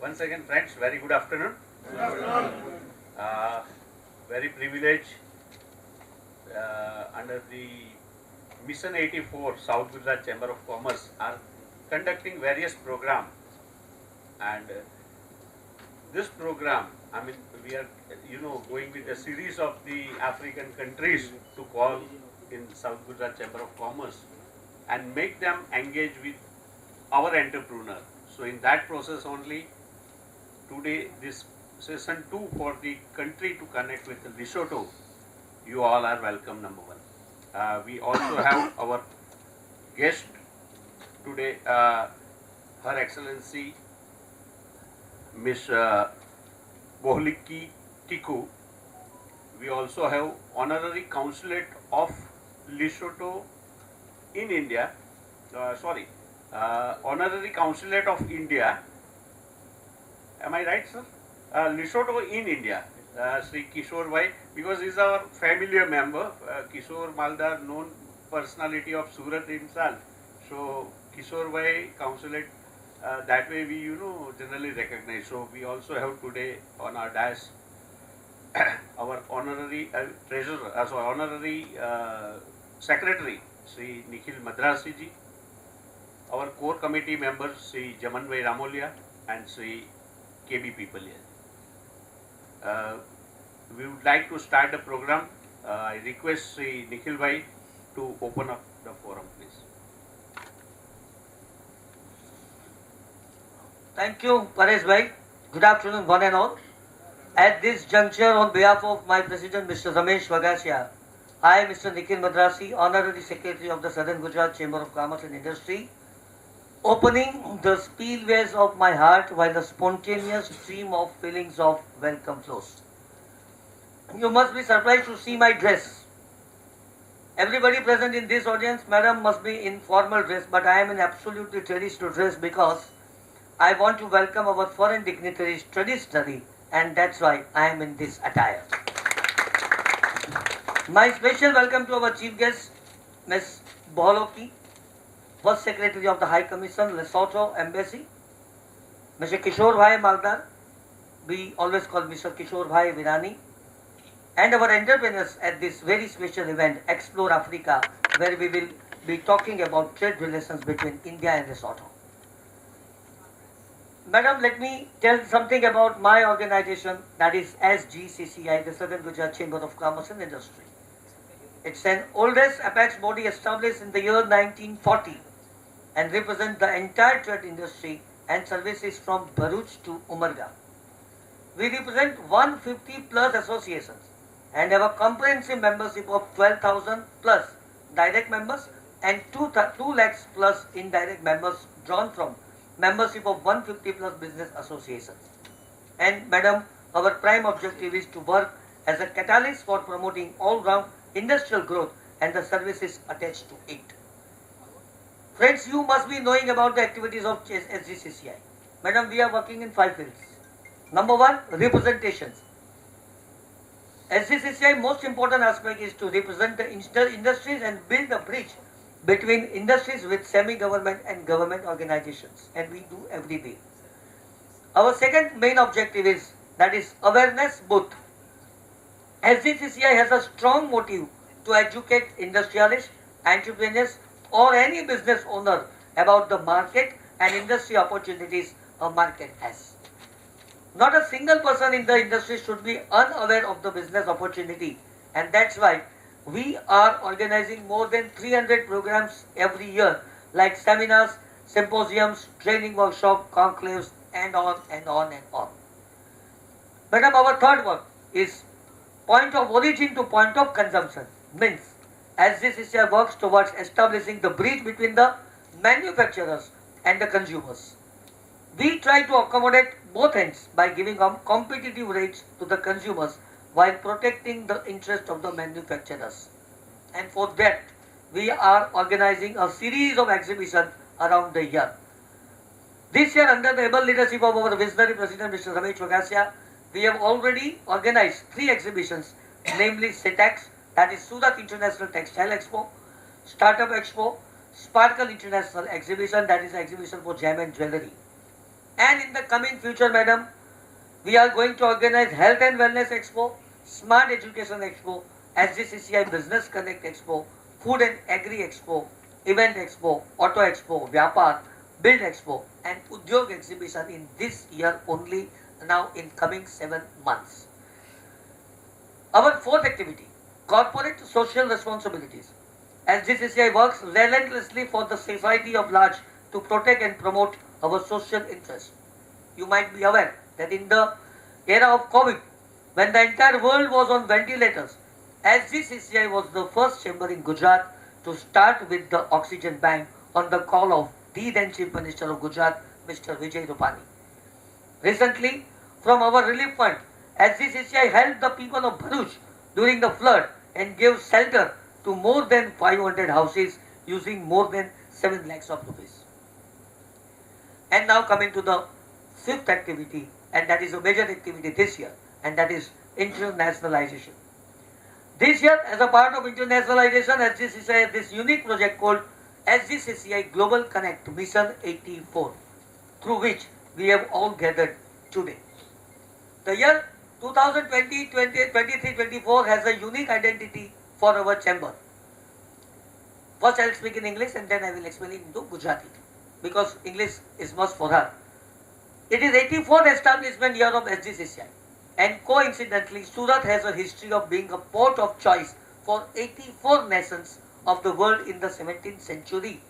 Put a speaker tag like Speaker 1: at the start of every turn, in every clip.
Speaker 1: Once again, friends, very good afternoon. Good afternoon. Very privileged under the Mission 84 South Gujarat Chamber of Commerce are conducting various programs, and this program, I mean, we are going with a series of the African countries to call in South Gujarat Chamber of Commerce and make them engage with our entrepreneur. So in that process only, today this session 2 for the country to connect with Lesotho, you all are welcome, number one. We also have our guest today, Her Excellency Miss Bohliki Tiku. We also have Honorary Consulate of Lesotho in India, Honorary Consulate of India. Am I right, sir? Lesotho in India, Sri Kishore Bhai, because he is our familiar member. Kishore Maldar, known personality of Surat himself. So Kishore Bhai Consulate, that way we generally recognize. So we also have today on our dais our honorary treasurer, honorary secretary, Sri Nikhil Madrasi ji, our core committee members, Sri Jaman Bhai Ramolia and Sri KB Pipalia. We would like to start the program. I request Sri Nikhil Bhai to open up the forum, please.
Speaker 2: Thank you, Paresh Bhai. Good afternoon, one and all. At this juncture, on behalf of my President, Mr. Ramesh Vagasia, I, Mr. Nikhil Madrasi, Honorary Secretary of the Southern Gujarat Chamber of Commerce and Industry, opening the spillways of my heart while a spontaneous stream of feelings of welcome flows. You must be surprised to see my dress. Everybody present in this audience, madam, must be in formal dress, but I am in absolutely traditional dress because I want to welcome our foreign dignitaries traditionally, and that's why I am in this attire. My special welcome to our chief guest, Ms. Bohliki, First Secretary of the High Commission, Lesotho Embassy, Mr. Kishore Bhai Maldar, we always call Mr. Kishore Bhai Virani, and our entrepreneurs at this very special event, Explore Africa, where we will be talking about trade relations between India and Lesotho. Madam, let me tell something about my organization, that is SGCCI, the Southern Gujarat Chamber of Commerce and Industry. It's an oldest apex body established in the year 1940 and represents the entire trade industry and services from Bharuch to Umarga. We represent 150 plus associations and have a comprehensive membership of 12,000 plus direct members and 2 lakhs plus indirect members drawn from membership of 150 plus business associations. And madam, our prime objective is to work as a catalyst for promoting all-round industrial growth and the services attached to it. Friends, you must be knowing about the activities of SGCCI. Madam, we are working in 5 fields. Number 1, representations. SGCCI most important aspect is to represent the industries and build a bridge between industries with semi-government and government organizations, and we do every day. Our second main objective is, that is awareness booth. SGCCI has a strong motive to educate industrialists, entrepreneurs or any business owner about the market and industry opportunities a market has. Not a single person in the industry should be unaware of the business opportunity, and that's why we are organizing more than 300 programs every year, like seminars, symposiums, training workshops, conclaves, and on and on and on. Madam, our third work is point of origin to point of consumption. Means, as this issue works towards establishing the bridge between the manufacturers and the consumers. We try to accommodate both ends by giving competitive rates to the consumers while protecting the interest of the manufacturers. And for that, we are organizing a series of exhibitions around the year. This year, under the able leadership of our visionary President, Mr. Ramesh Vagasia, we have already organized 3 exhibitions, namely SITEX, that is Surat International Textile Expo, Startup Expo, Sparkle International Exhibition, that is exhibition for gem and jewelry. And in the coming future, madam, we are going to organize Health and Wellness Expo, Smart Education Expo, SGCCI Business Connect Expo, Food and Agri Expo, Event Expo, Auto Expo, Vyapar, Build Expo, and Udyog Exhibition in this year only, now in coming 7 months. Our fourth activity, corporate social responsibilities. SGCCI works relentlessly for the society of large to protect and promote our social interests. You might be aware that in the era of COVID, when the entire world was on ventilators, SGCCI was the first chamber in Gujarat to start with the oxygen bank on the call of the then Chief Minister of Gujarat, Mr. Vijay Rupani. Recently, from our relief fund, SGCCI helped the people of Bharuch during the flood and gave shelter to more than 500 houses using more than 7 lakhs of rupees. And now coming to the fifth activity, and that is a major activity this year, and that is internationalization. This year, as a part of internationalization, SGCCI has this unique project called SGCCI Global Connect Mission 84, through which we have all gathered today. The year 2020-23-24 has a unique identity for our chamber. First I will speak in English and then I will explain it into Gujarati, because English is must for her. It is 84th establishment year of SGCCI, and coincidentally Surat has a history of being a port of choice for 84 nations of the world in the 17th century,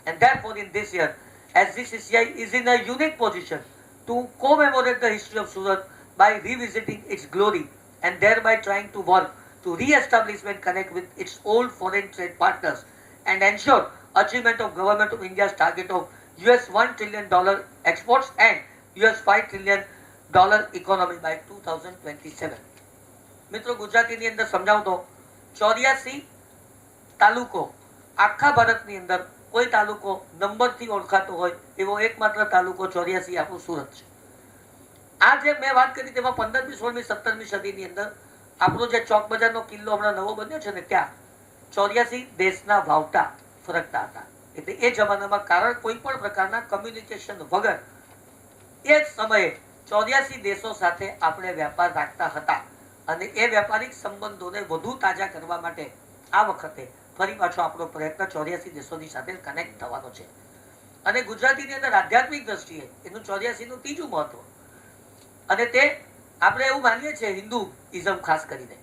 Speaker 2: and therefore in this year SGCCI is in a unique position to commemorate the history of Surat by revisiting its glory and thereby trying to work to re-establish and connect with its old foreign trade partners and ensure achievement of Government of India's target of US $1 trillion exports and US $5 trillion economy by 2027. મિત્રો ગુજરાતીની અંદર સમજાવું તો 84 તાલુકો આખા ભારતની અંદર કોઈ તાલુકો નંબરથી ઓળખાતો હોય એવો એકમાત્ર તાલુકો 84 આપણું સુરત છે. આ જે મેં વાત કરી તેમાં 15મી 16મી 17મી સદીની અંદર આપણો જે ચોક બજારનો કિલ્લો હમણાં નવો બન્યો છે ને ત્યાં 84 દેશના વાવટા ફરકતા હતા. એટલે એ જમાનામાં કારણ કોઈ પણ પ્રકારના કમ્યુનિકેશન વગર એ જ સમયે 84 દેશો સાથે આપણે વ્યાપાર રાખતા હતા અને એ વ્યાપારિક સંબંધોને વધુ તાજા કરવા માટે આ વખતે ફરી પાછો આપણો પ્રયત્ન 84 દેશોની સાથે કનેક્ટ થવાનો છે. અને ગુજરાતીની અંદર આધ્યાત્મિક દ્રષ્ટિએ એનું 84 નું ત્રીજું મહત્વ, અને તે આપણે એવું માનીએ છીએ હિન્દુઇઝમ ખાસ કરીને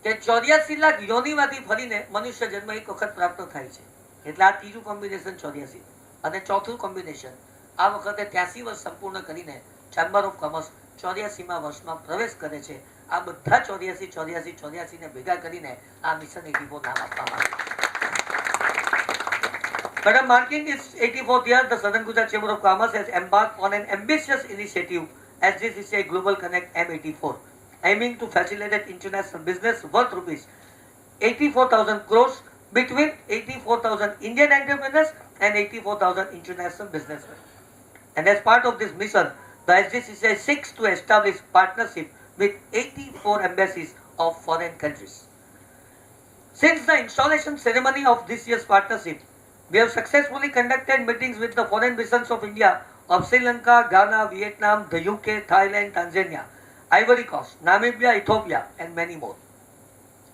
Speaker 2: કે 84 લાખ યોનિમાંથી ફરીને મનુષ્ય જન્મ એક વખત પ્રાપ્ત થાય છે. એટલે આ ત્રીજું કોમ્બિનેશન 84 અને ચોથું કોમ્બિનેશન આ વખતે 83 વર્ષ સંપૂર્ણ કરીને ચેમ્બર ઓફ કોમર્સ 84મા વર્ષમાં પ્રવેશ કરે છે. આ બધા 84 ને ભેગા કરીને આ મિશન 84 નામ આપવામાં આવ્યું. Madam, marking its 84th year, the Southern Gujarat Chamber of Commerce has embarked on an ambitious initiative, SGCCI Global Connect M84, aiming to facilitate international business worth rupees 84,000 crores between 84,000 Indian entrepreneurs and 84,000 international businessmen. And as part of this mission, the SGCCI seeks to establish partnership with 84 embassies of foreign countries. Since the installation ceremony of this year's partnership, we have successfully conducted meetings with the foreign missions of India of Sri Lanka, Ghana, Vietnam, the UK, Thailand, Tanzania, Ivory Coast, Namibia, Ethiopia, and many more.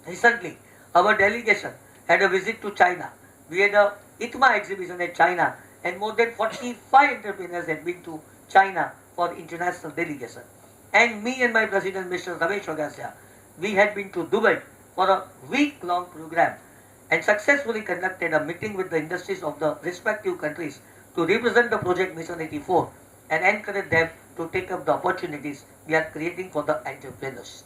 Speaker 2: Recently, our delegation had a visit to China. We had a ITMA exhibition at China, and more than 45 entrepreneurs had been to China for international delegation. And me and my president, Mr. Revchan, we had been to Dubai for a week-long program and successfully conducted a meeting with the industries of the respective countries to represent the project Mission 84 and encourage them to take up the opportunities we are creating for the entrepreneurs.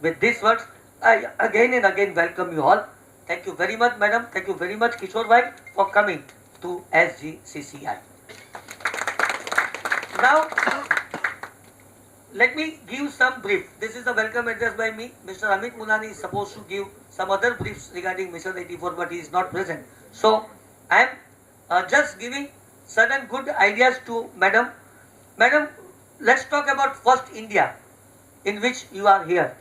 Speaker 2: With these words, I again and again welcome you all. Thank you very much, madam. Thank you very much, Kishore Bhai, for coming to SGCCI. Now, let me give some brief. This is a welcome address by me. Mr. Amit Mulani is supposed to give some other briefs regarding Mission 84, but he is not present. So, I am just giving certain good ideas to madam. Madam, let's talk about first India, in which you are here.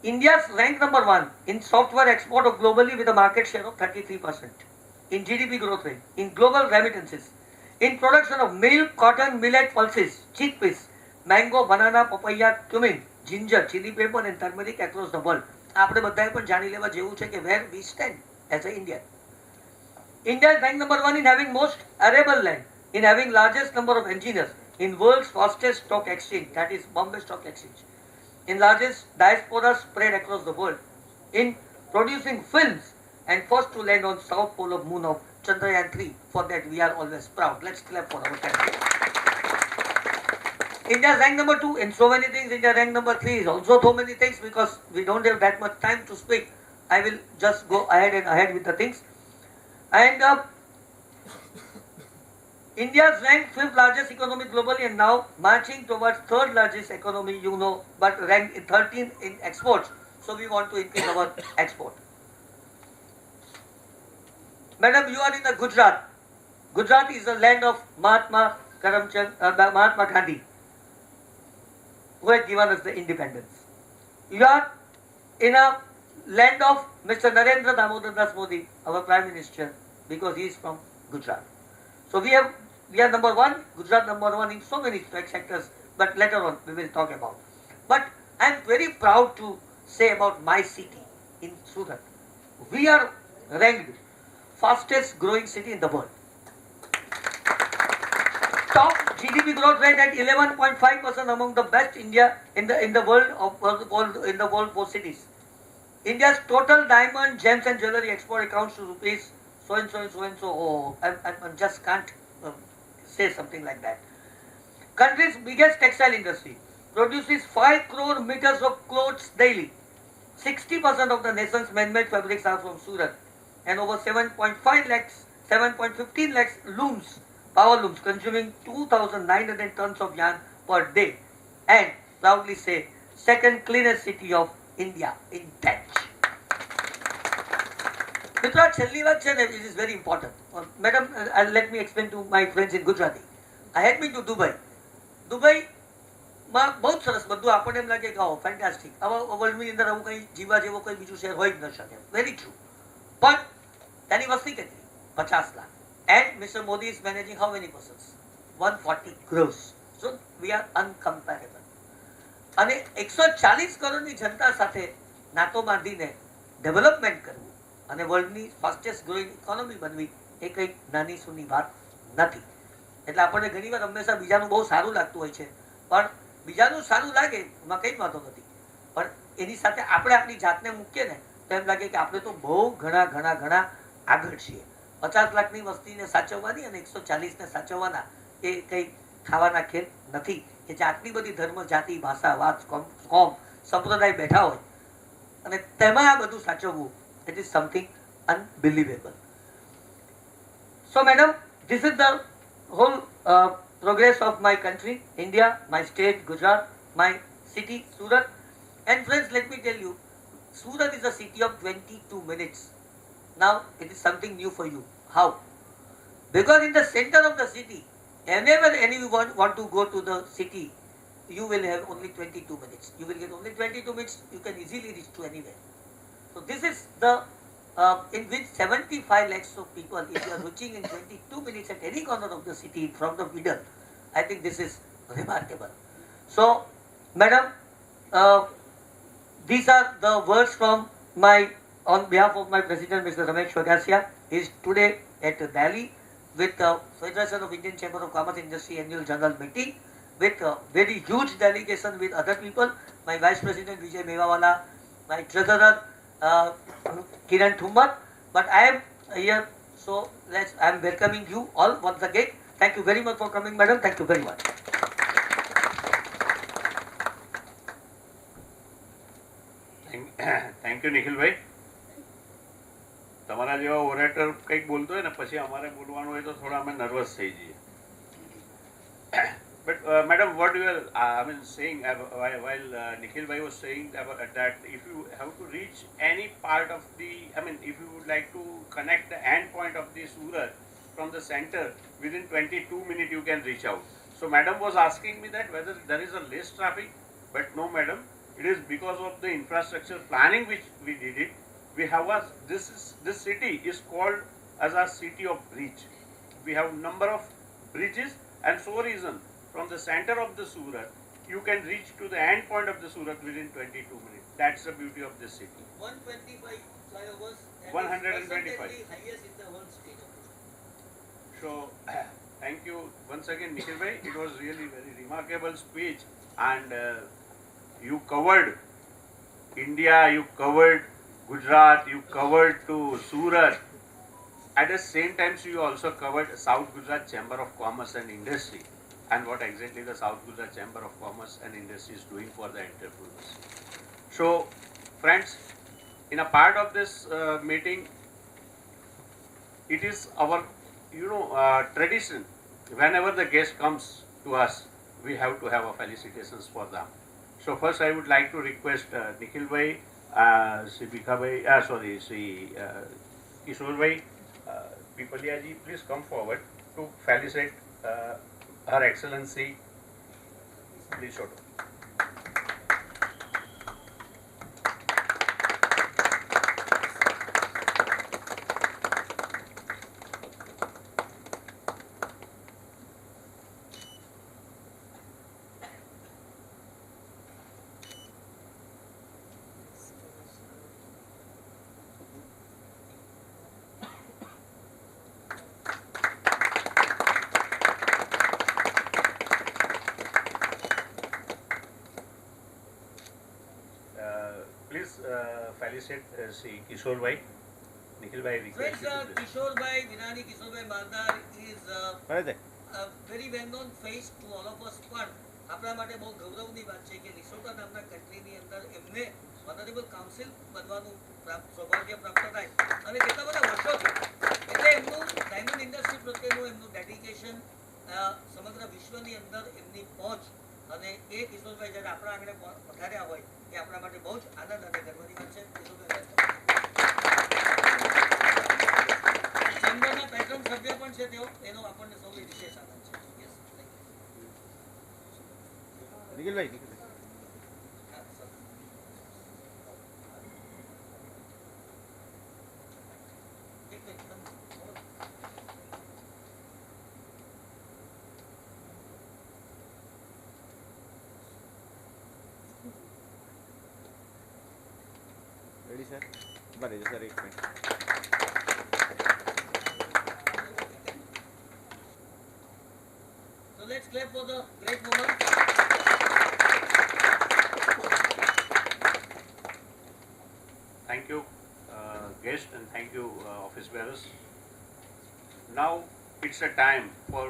Speaker 2: India's ranked number 1 in software export of globally with a market share of 33%, in GDP growth rate, in global remittances, in production of milk, cotton, millet, pulses, chickpeas, mango, banana, papaya, cumin, ginger, chili pepper and turmeric across the world. આપણે બધાએ પણ જાણી લેવા જેવું છે કે where we stand as an Indian. India is ranked number 1 in having most arable land, in having largest number of engineers, in world's fastest stock exchange, that is Bombay Stock Exchange, in largest diaspora spread across the world, in producing films, and first to land on south pole of moon of Chandrayaan 3. For that we are always proud. Let's clap for our country. India is ranked number 2 in so many things. India ranked number 3 is also so many things. Because we don't have that much time to speak, I will just go ahead and ahead with the things. And India is ranked 5th largest economy globally and now marching towards 3rd largest economy, you know, but ranked 13th in exports. So we want to increase our export. Madam, you are in the Gujarat. Gujarat is the land of Mahatma Gandhi, who had given us the independence. You are in a land of Mr. Narendra Damodar Das Modi, our Prime Minister, because he is from Gujarat. So we are number 1, Gujarat number 1 in so many sectors, but later on we will talk about. But I am very proud to say about my city in Surat. We are ranked fastest growing city in the world. Top GDP growth rate at 11.5% among the best India in the world for cities. India's total diamond, gems and jewelry export accounts to rupees so and so and so and so. Oh, I just can't say something like that. Country's biggest textile industry produces 5 crore meters of clothes daily. 60% of the nation's man-made fabrics are from Surat, and over 7.15 lakhs looms, power looms, consuming 2,900 tons of yarn per day, and proudly say second cleanest city of India in that. મિત્રો આ છેલ્લી વાત છે ને, it is very important. Madam, let me explain to my friends in Gujarati. I had been to Dubai. દુબઈમાં બહુ સરસ બધું આપણને એમ લાગે કે ઓ ફેન્ટાસ્ટિક, આવા વર્લ્ડની અંદર આવું કંઈ જીવા જેવો કોઈ બીજું શહેર હોય જ ન શકે. Very true. પણ તેની વસ્તી કેટલી? 50 lakh. And Mr. Modi is managing how many persons? 140 crores. So we are uncomparable. અને 140 કરોડની જનતા સાથે નાતો બાંધીને ડેવલપમેન્ટ કરવું અને વર્લ્ડની ફાસ્ટેસ્ટ ગ્રોઈંગ ઇકોનોમી બનવી એ કંઈ નાની સૂની વાત નથી. એટલે આપણને ઘણીવાર હંમેશા બીજાનું બહુ સારું લાગતું હોય છે, પણ બીજાનું સારું લાગે એમાં કંઈ વાંધો નથી, પણ એની સાથે આપણે આપણી જાતને મૂકીએ ને તો એમ લાગે કે આપણે તો બહુ ઘણા ઘણા ઘણા આગળ છીએ. 50 લાખની વસ્તીને સાચવવાની અને 140 ને સાચવવાના એ કંઈ ખાવાના ખેલ નથી કે જે આટલી બધી ધર્મ, જાતિ, ભાષા, વાત, કોમ, સંપ્રદાય બેઠા હોય અને તેમાં આ બધું સાચવવું, it is something unbelievable. So madam, this is the whole progress of my country, India, my state, Gujarat, my city, Surat. And friends, let me tell you, Surat is a city of 22 minutes. Now, it is something new for you. How? Because in the center of the city, whenever anyone want to go to the city, you will have only 22 minutes. You will get only 22 minutes, you can easily reach to anywhere. So this is the, in which 75 lakhs of people, if you are reaching in 22 minutes at any corner of the city from the middle, I think this is remarkable. So, madam, these are the words from on behalf of my president, Mr. Ramesh Wagasia. He is today at Delhi with the Federation of Indian Chamber of Commerce Industry annual general meeting with a very huge delegation with other people. My Vice President Vijay Mewawala, my Treasurer Kiran Thumbat. But I am here, so I am welcoming you all once again. Thank you very much for coming, madam. Thank you very much.
Speaker 1: Thank you, Nikhil bhai. તમારા જેવા orator કંઈક બોલતો હોય ને પછી અમારે બોલવાનું હોય તો થોડા અમે નર્વસ થઈ જઈએ. But madam, what you are saying while Nikhil bhai was saying about that if you have to reach any part of the, if you would like to connect the end point of the Surat from the center, within 22 minutes you can reach out. So madam was asking me that whether there is a less traffic, but no madam, it is because of the infrastructure planning which we did it. We have this city is called as a city of bridge. We have number of bridges, and so reason from the center of the Surat, you can reach to the end point of the Surat within 22 minutes. That's the beauty of this city.
Speaker 2: 125 flyovers.
Speaker 1: 125.
Speaker 2: Highest in the whole state.
Speaker 1: So, thank you once again, Nikhil bhai. It was really very remarkable speech, and you covered India, you covered Gujarat, you covered to Surat. At the same time, you also covered South Gujarat Chamber of Commerce and Industry, and what exactly the South Gujarat Chamber of Commerce and Industry is doing for the entrepreneurs. So, friends, in a part of this meeting, it is our tradition. Whenever the guest comes to us, we have to have a felicitations for them. So first, I would like to request Nikhil bhai, Sri Bikha bhai, Sri Kishore bhai, Pipalia ji, please come forward to felicitate Her Excellency Lesotho. Please felicitate Sri Kishore bhai. Nikhil bhai request
Speaker 2: Friends,
Speaker 1: you to please.
Speaker 2: Kishore bhai, Vinani Kishore bhai Maldar is a very well-known face to all of us. પણ આપણા માટે બહુ ગૌરવની વાત છે કે લિસોટા નામના કન્ટ્રીની અંદર એમને ઓનરેબલ કાઉન્સિલ બનવાનું સૌભાગ્ય પ્રાપ્ત થાય અને કેટલા બધા વર્ષોથી એટલે એમનું ડાયમંડ ઇન્ડસ્ટ્રી પ્રત્યેનું એમનું ડેડિકેશન સમગ્ર વિશ્વની અંદર એમની પહોંચ અને એ કિશોરભાઈ જ્યારે આપણા આંગણે પધાર્યા હોય એ આપણા માટે બહુ જ આનંદ અને ગર્વની વાત છે. ચેમ્બરના પેટ્રન સભ્ય પણ છે તેઓ, એનો આપણને સૌને વિશેષ આનંદ છે. યસ,
Speaker 3: નિખિલ ભાઈ ready sir bari sir एक minute
Speaker 2: So let's clap for the great moment.
Speaker 1: Thank you, guest, and thank you, office bearers. Now it's a time for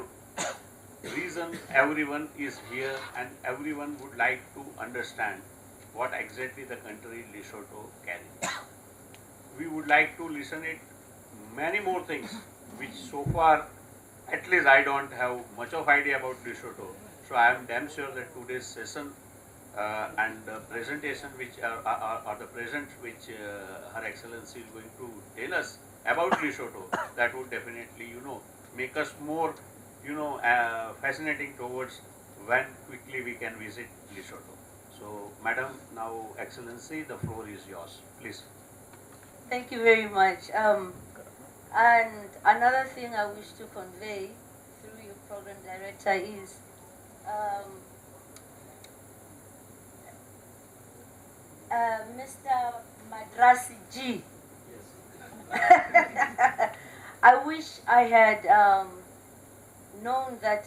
Speaker 1: reason everyone is here and everyone would like to understand what exactly the country Lesotho carries. We would like to listen it many more things which so far at least I don't have much of idea about Lesotho. So I am damn sure that today's session and the presentation which are the present which Her Excellency is going to tell us about Lesotho, that would definitely make us more fascinating towards when quickly we can visit Lesotho. So Madam, now Excellency, the floor is yours, please.
Speaker 4: Thank you very much. And another thing I wish to convey through your program director is Mr. Madrasi G. I wish I had known that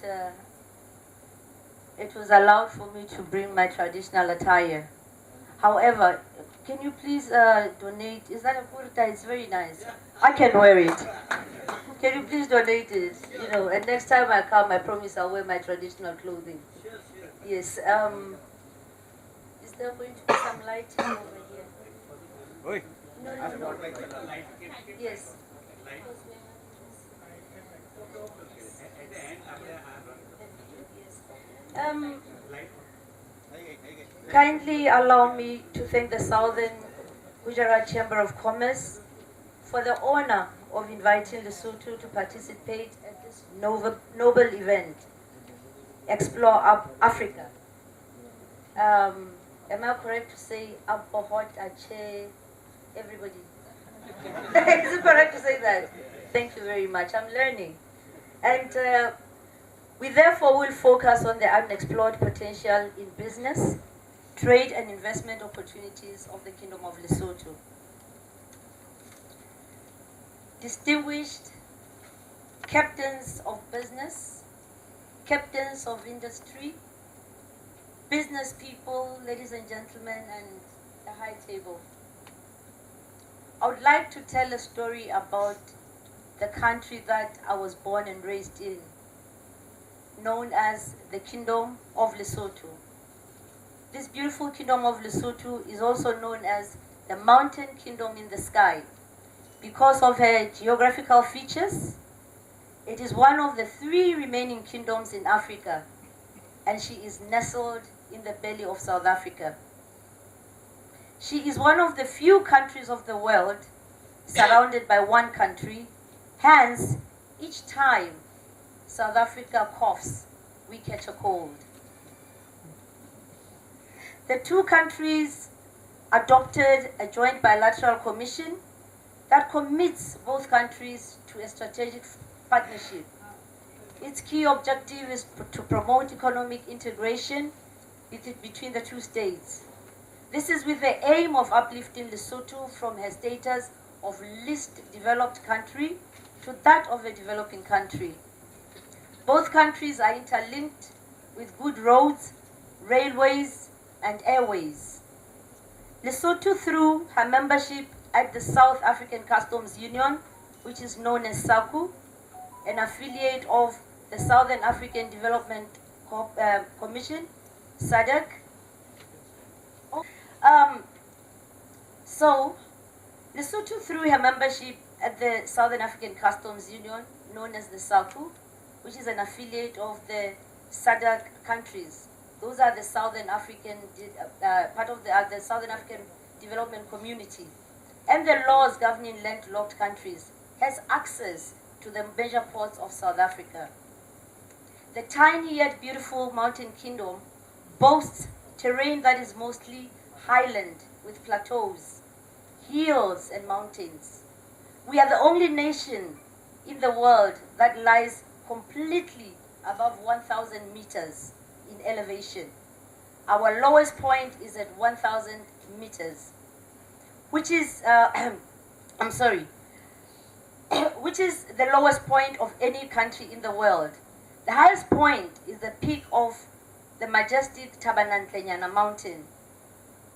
Speaker 4: it was allowed for me to bring my traditional attire. However, can you please donate? Is that a kurta? It's very nice. I can wear it. Can you please donate it? And next time I come, I promise I'll wear my traditional clothing. Yes. Is there going to be some lighting over here?
Speaker 3: Oi.
Speaker 4: No. Yes. Kindly allow me to thank the Southern Gujarat Chamber of Commerce for the honor of inviting Lesotho to participate at this noble event, Explore Africa. Am I correct to say Apohot Ache, everybody? Is it correct to say that? Thank you very much. I'm learning. And We therefore will focus on the unexplored potential in business, trade and investment opportunities of the Kingdom of Lesotho. Distinguished captains of business, captains of industry, business people, ladies and gentlemen, and the high table. I would like to tell a story about the country that I was born and raised in, known as the Kingdom of Lesotho. This beautiful Kingdom of Lesotho is also known as the Mountain Kingdom in the Sky. Because of her geographical features, it is one of the 3 remaining kingdoms in Africa, and she is nestled in the belly of South Africa. She is one of the few countries of the world surrounded by one country. Hence, each time South Africa coughs, we catch a cold. The 2 countries adopted a joint bilateral commission that commits both countries to a strategic partnership. Its key objective is to promote economic integration between the 2 states. This is with the aim of uplifting Lesotho from her status of least developed country to that of a developing country. Both countries are interlinked with good roads, railways, and airways. Lesotho, through her membership at the South African Customs Union, which is known as SACU, an affiliate of the Southern African Development Commission, SADC. So, Lesotho, through her membership at the Southern African Customs Union, known as the SACU, which is an affiliate of the SADC countries. Those are the Southern African, part of the Southern African Development Community. And the laws governing landlocked countries has access to the major ports of South Africa. The tiny yet beautiful mountain kingdom boasts terrain that is mostly highland with plateaus, hills and mountains. We are the only nation in the world that lies completely above 1,000 meters in elevation. Our lowest point is at 1,000 meters, which is, which is the lowest point of any country in the world. The highest point is the peak of the majestic Tabanantlenyana mountain,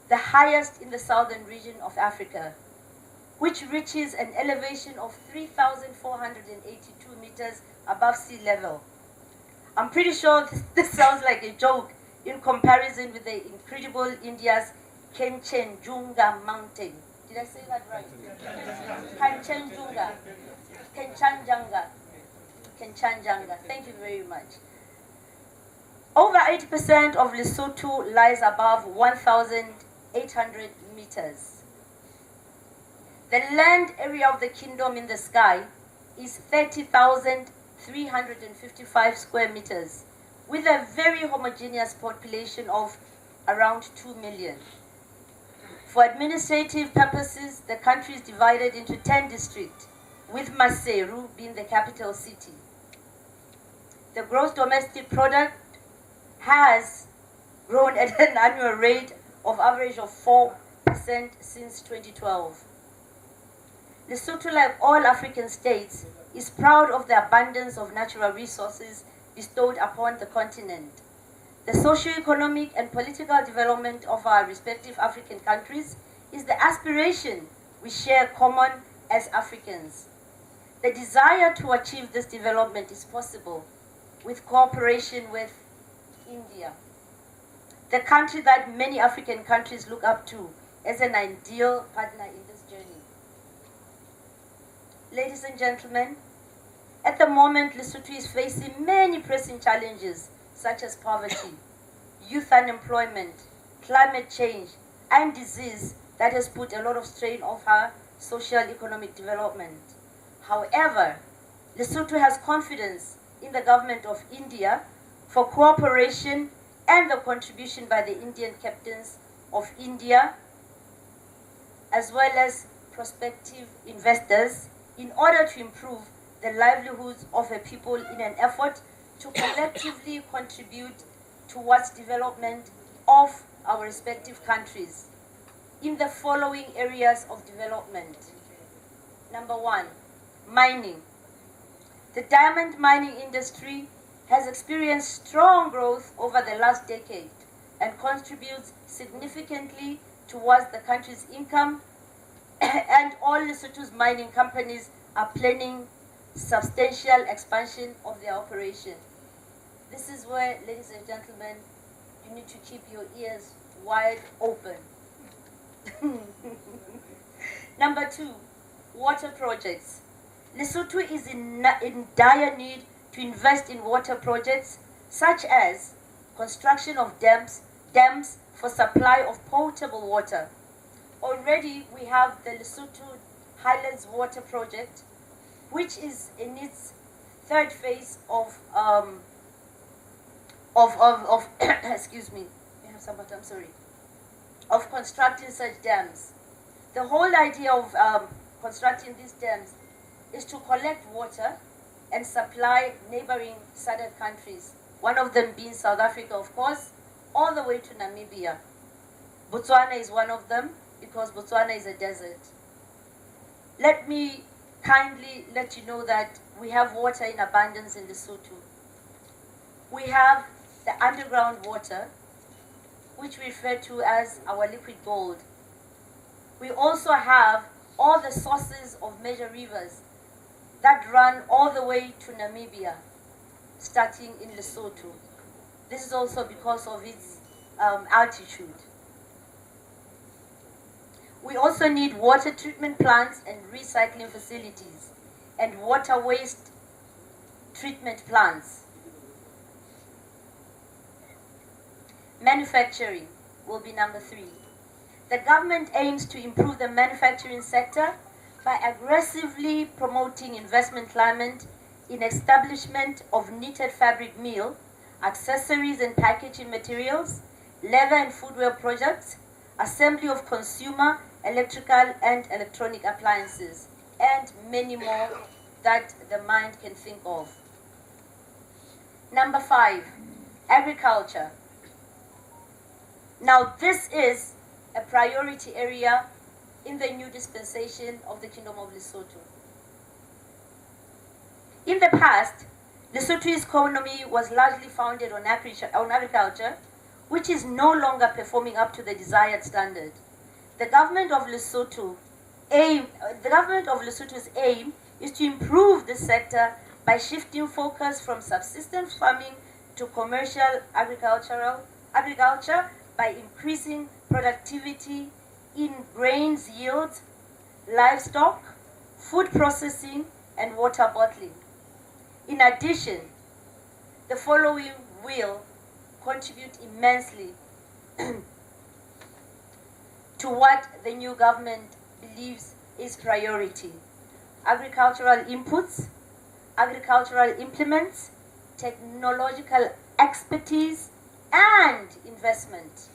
Speaker 4: the highest in the southern region of Africa, which reaches an elevation of 3,482 meters above sea level. I'm pretty sure this sounds like a joke in comparison with the incredible India's Kanchenjunga mountain. Did I say that right? Kanchenjunga. Kanchenjunga. Thank you very much. Over 80% of Lesotho lies above 1,800 meters. The land area of the kingdom in the sky is 30,355 square meters, with a very homogeneous population of around 2 million. For administrative purposes, the country is divided into 10 districts, with Maseru being the capital city. The gross domestic product has grown at an annual rate of average of 4% since 2012. Lesotho, like all African states, is proud of the abundance of natural resources bestowed upon the continent. The socio-economic and political development of our respective African countries is the aspiration we share common as Africans. The desire to achieve this development is possible with cooperation with India, the country that many African countries look up to as an ideal partner in this journey. Ladies and gentlemen, at the moment, Lesotho is facing many pressing challenges such as poverty, youth unemployment, climate change, and disease that has put a lot of strain on her social economic development. However, Lesotho has confidence in the government of India for cooperation and the contribution by the Indian captains of India, as well as prospective investors, in order to improve the livelihoods of the people in an effort to collectively contribute towards development of our respective countries in the following areas of development. Number one, mining. The diamond mining industry has experienced strong growth over the last decade and contributes significantly towards the country's income, and all Lesotho's mining companies are planning substantial expansion of their operation. This is where, ladies and gentlemen, you need to keep your ears wide open. Number two, water projects. Lesotho is in dire need to invest in water projects such as construction of dams for supply of potable water. Already we have the Lesotho Highlands Water Project, which is in its third phase of excuse me, I'm sorry, of constructing such dams. The whole idea of constructing these dams is to collect water and supply neighboring SADC countries, one of them being South Africa, of course, all the way to Namibia. Botswana is one of them because Botswana is a desert. Let me kindly let you know that we have water in abundance in Lesotho. We have the underground water, which we refer to as our liquid gold. We also have all the sources of major rivers that run all the way to Namibia, starting in Lesotho. This is also because of its altitude. We also need water treatment plants and recycling facilities and water waste treatment plants. Manufacturing will be number three. The government aims to improve the manufacturing sector by aggressively promoting investment climate in establishment of knitted fabric mill, accessories and packaging materials, leather and footwear projects, assembly of consumer, electrical and electronic appliances, and many more that the mind can think of. Number five, agriculture. Now this is a priority area in the new dispensation of the Kingdom of Lesotho. In the past, Lesotho's economy was largely founded on agriculture, which is no longer performing up to the desired standard. The government of Lesotho's aim is to improve this sector by shifting focus from subsistence farming to commercial agriculture by increasing productivity in grains yields, livestock, food processing, and water bottling. In addition, the following will contribute immensely to what the new government believes is priority: agricultural inputs, agricultural implements, technological expertise, and investment.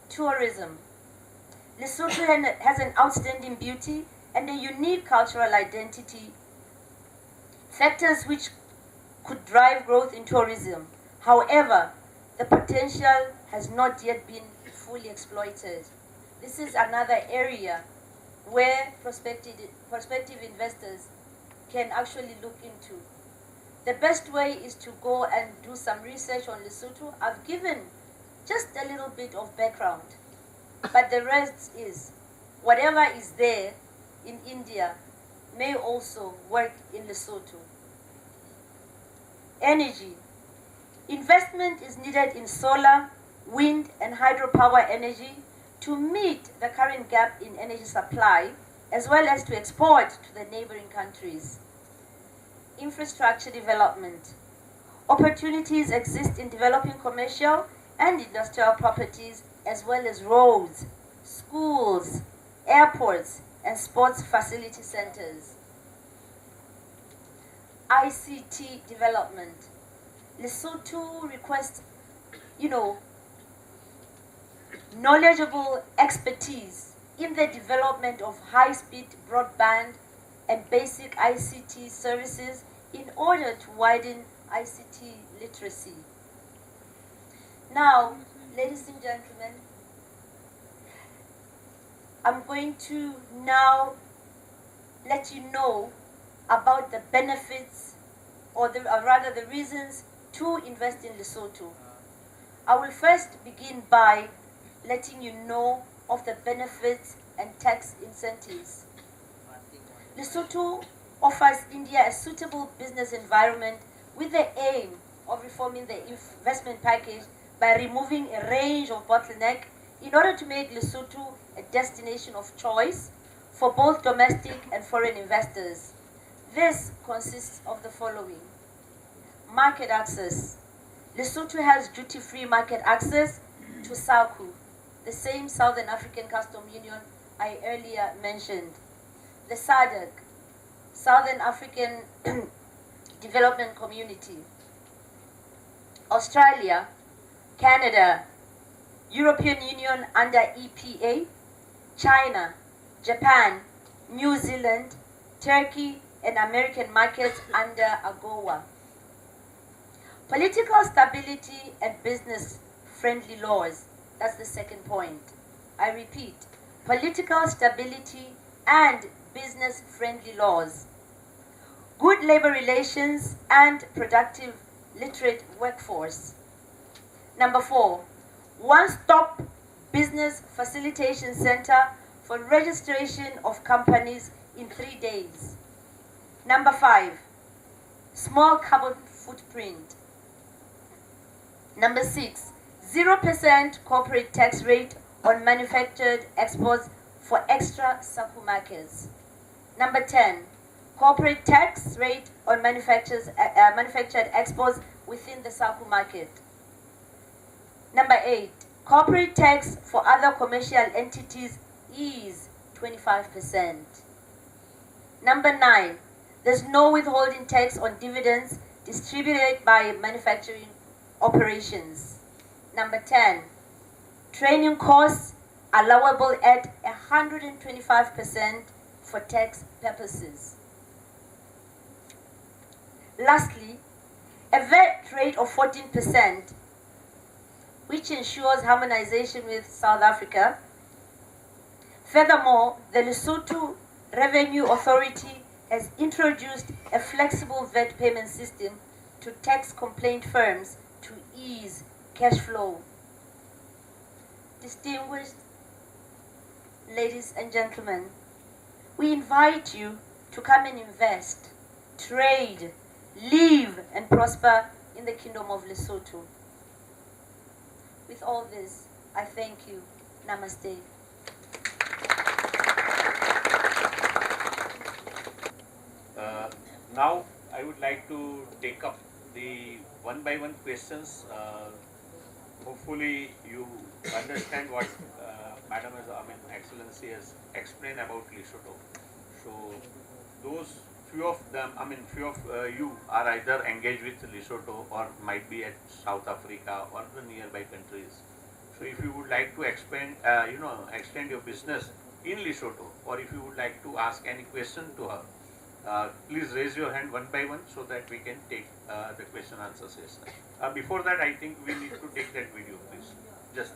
Speaker 4: Tourism. Lesotho has an outstanding beauty and a unique cultural identity, factors which could drive growth in tourism. However, the potential has not yet been fully exploited. This is another area where prospective investors can actually look into. The best way is to go and do some research on Lesotho. I've given just a little bit of background, but the rest is whatever is there in India may also work in Lesotho. Energy. Investment is needed in solar, wind, and hydropower energy to meet the current gap in energy supply, as well as to export to the neighboring countries. Infrastructure development. Opportunities exist in developing commercial and industrial properties, as well as roads, schools, airports, and sports facility centers. ICT development. Lesotho requests, knowledgeable expertise in the development of high-speed broadband and basic ICT services in order to widen ICT literacy. Now, ladies and gentlemen, I'm going to now let you know about the benefits or rather the reasons to invest in Lesotho. I will first begin by letting you know of the benefits and tax incentives. Lesotho offers India a suitable business environment with the aim of reforming the investment package by removing a range of bottlenecks in order to make Lesotho a destination of choice for both domestic and foreign investors. This consists of the following. Market access. Lesotho has duty-free market access to SACU, the same Southern African Custom Union I earlier mentioned. The SADC, Southern African Development Community. Australia, Canada, European Union under EPA, China, Japan, New Zealand, Turkey, and American markets under AGOA. Political stability and business-friendly laws. That's the second point. I repeat, political stability and business-friendly laws. Good labor relations and productive literate workforce. Number 4, one-stop business facilitation center for registration of companies in 3 days. Number 5, small carbon footprint. Number 6, 0% corporate tax rate on manufactured exports for extra SACU markets. Number 10, corporate tax rate on manufactured exports within the SACU market. Number 8, corporate tax for other commercial entities is 25%. Number 9, there's no withholding tax on dividends distributed by manufacturing operations. Number 10, training costs allowable at 125% for tax purposes. Lastly, a VAT rate of 14%, which ensures harmonization with South Africa. Furthermore, the Lesotho Revenue Authority has introduced a flexible VAT payment system to tax complaint firms to ease cash flow. Distinguished ladies and gentlemen, we invite you to come and invest, trade, live and prosper in the Kingdom of Lesotho. With all this, I thank you. Namaste.
Speaker 1: Now I would like to take up the one by one questions. Hopefully you understand what Madam Excellency has explained about Lesotho. So those few of you are either engaged with Lesotho or might be at South Africa or the nearby countries. So if you would like to expand your business in Lesotho, or if you would like to ask any question to her, please raise your hand one by one so that we can take the question answer session. Before that, I think we need to take that video, please. Just.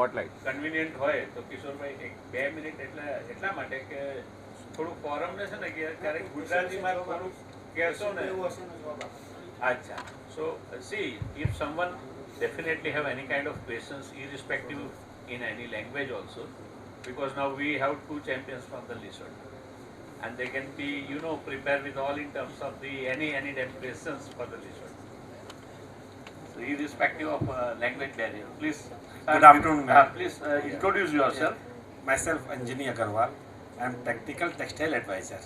Speaker 3: Spotlight.
Speaker 1: Convenient હોય તો કિશોરભાઈ એક 2 minute એટલા માટે કે થોડું ફોરમને છે ને કે ક્યારેક ગુજરાતીમાં થોડું કહેશો ને. અચ્છા. So see, if someone definitely have any kind of questions, irrespective in any language also, because now we have 2 champions from the Lesotho, and they can be, prepared with all in terms of the any damn questions for the Lesotho. So irrespective of language barrier, please.
Speaker 5: Good afternoon, ma'am.
Speaker 1: Please introduce yourself.
Speaker 5: Myself, Engineer Agarwal. I am Technical Textile Advisor.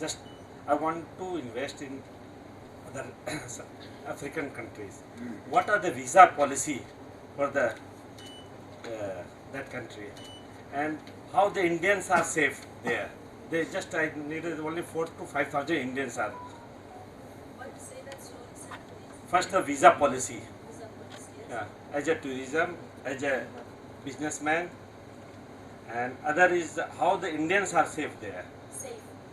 Speaker 5: Just, I want to invest in other African countries. What are the visa policy for the that country, and how the Indians are safe there? They just, I needed only 4,000 to 5,000 Indians are. First, the visa policy. Yeah, as a tourism, as a businessman, and other is how the Indians are safe there.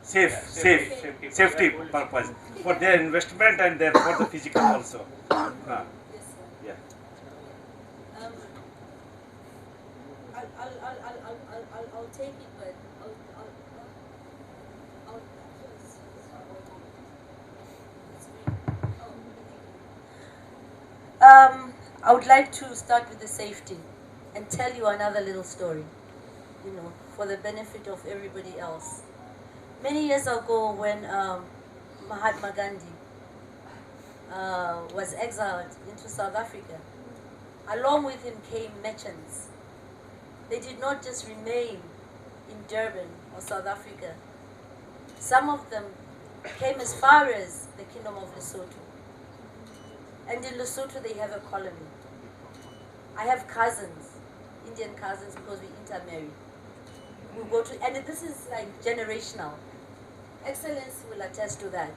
Speaker 5: Safety purpose for their investment and their for the physical also. Yeah.
Speaker 4: I'll take it, but I would like to start with the safety and tell you another little story, for the benefit of everybody else. Many years ago, when Mahatma Gandhi was exiled into South Africa, along with him came merchants. They did not just remain in Durban or South Africa. Some of them came as far as the Kingdom of Lesotho. And in Lesotho, they have a colony. I have cousins, Indian cousins, because we intermarried. We go to, and this is like generational. Excellency will attest to that.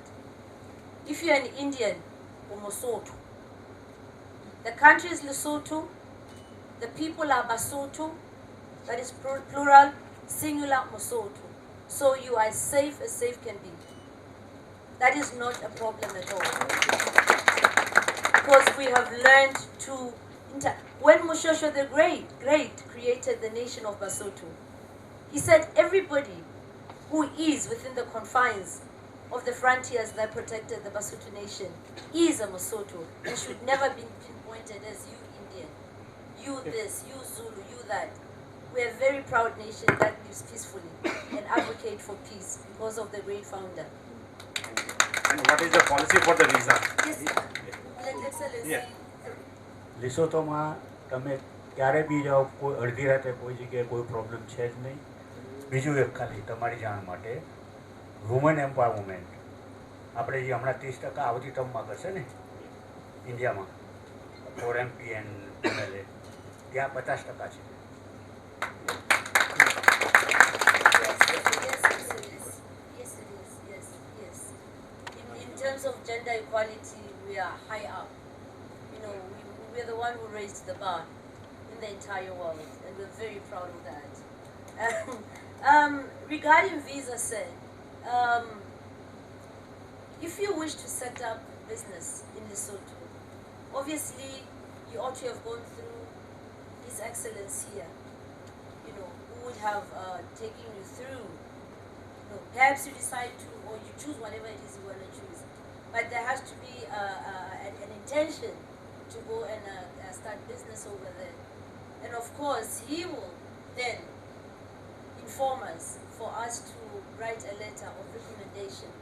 Speaker 4: If you're an Indian or Lesotho, the country is Lesotho, the people are Basotho, that is plural, singular Lesotho. So you are as safe can be. That is not a problem at all. Because we have learned to, when Moshoeshoe the Great created the nation of Basotho, he said everybody who is within the confines of the frontiers that protected the Basotho nation is a Lesotho and should never be pinpointed as you Indian, you this, you Zulu, you that. We are a very proud nation that lives peacefully and advocate for peace because of the great founder.
Speaker 5: And what is the policy for the visa?
Speaker 4: Yes, Excellency.
Speaker 5: Yeah.
Speaker 6: લિસોથોમાં તમે ક્યારે બી જાઓ, કોઈ અડધી રાતે કોઈ જગ્યાએ કોઈ problem છે જ નહીં. બીજું એક ખાલી તમારી જાણ માટે, વુમન એમ્પાવરમેન્ટ આપણે જે હમણાં 30% આવતી ટર્મમાં કરશે ને ઇન્ડિયામાં ફોર MP એન્ડ MLA, ત્યાં 50% છે.
Speaker 4: In terms of gender equality, we are high up. We're the one who raised the bar in the entire world, and we're very proud of that. Regarding visa, sir, if you wish to set up business in Lesotho, obviously you ought to have gone through His Excellency here, who would have taken you through. Perhaps you decide to, or you choose whatever it is you want to choose, but there has to be an intention to go and start business over there. And of course, he will then inform us for us to write a letter of recommendation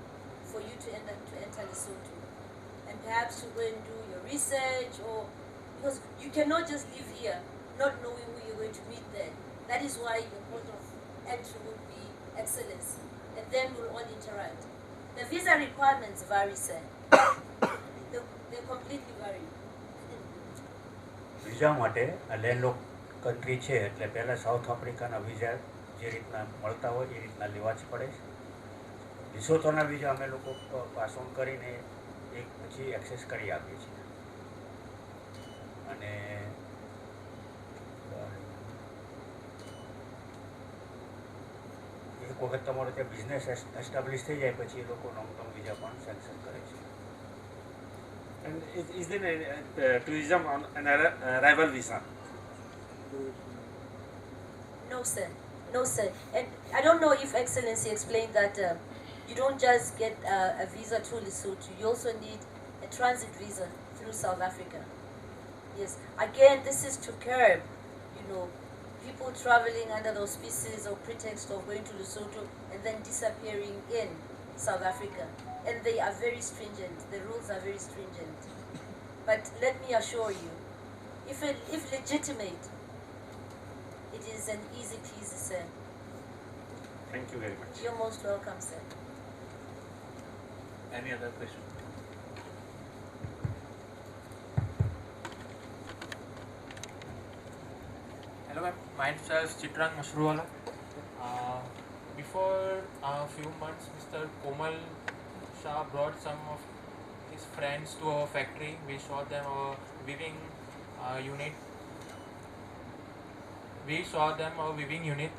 Speaker 4: for you to enter Lesotho. And perhaps to go and do your research, or because you cannot just live here not knowing who you're going to meet there. That is why your port of entry will be Excellency, and then we'll all interact. The visa requirements vary, sir. They completely vary.
Speaker 6: Visa માટે આ લેન્ડલોક country છે એટલે પહેલાં south આફ્રિકાના visa જે રીતના મળતા હોય એ રીતના લેવા જ પડે છે. લિસોથોના વિઝા અમે લોકો પાસ ઓન કરીને એક પછી એક્સેસ કરી આપીએ છીએ. અને એક વખત તમારો ત્યાં બિઝનેસ એસ્ટાબ્લિશ થઈ જાય પછી એ લોકો લોંગ ટર્મ વિઝા પણ સેન્કશન કરે છે.
Speaker 5: And is there tourism on an arrival visa?
Speaker 4: No, sir. No, sir. And I don't know if Excellency explained that you don't just get a visa to Lesotho. You also need a transit visa through South Africa. Yes. Again, this is to curb, people traveling under the auspices or pretext of going to Lesotho and then disappearing in South Africa. And they are very stringent. The rules are very stringent. But let me assure you, if legitimate, it is an easy peasy, sir.
Speaker 5: Thank you very much.
Speaker 4: You're most welcome, sir.
Speaker 1: Any other question?
Speaker 7: Hello, ma'am. Myself Chitrang Mashruwala. Before a few months, Mr. Komal Shah brought some of his friends to our factory. We showed them our weaving unit.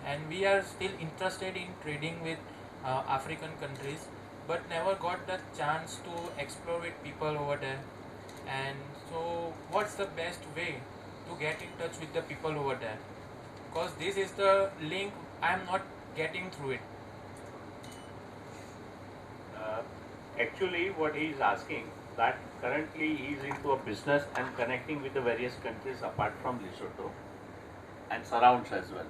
Speaker 7: And we are still interested in trading with African countries, but never got the chance to explore with people over there. And so, what's the best way to get in touch with the people over there? Because this is the link I'm not getting through it.
Speaker 1: Actually, what he is asking, that currently he is into a business and connecting with the various countries apart from Lesotho and surrounds as well.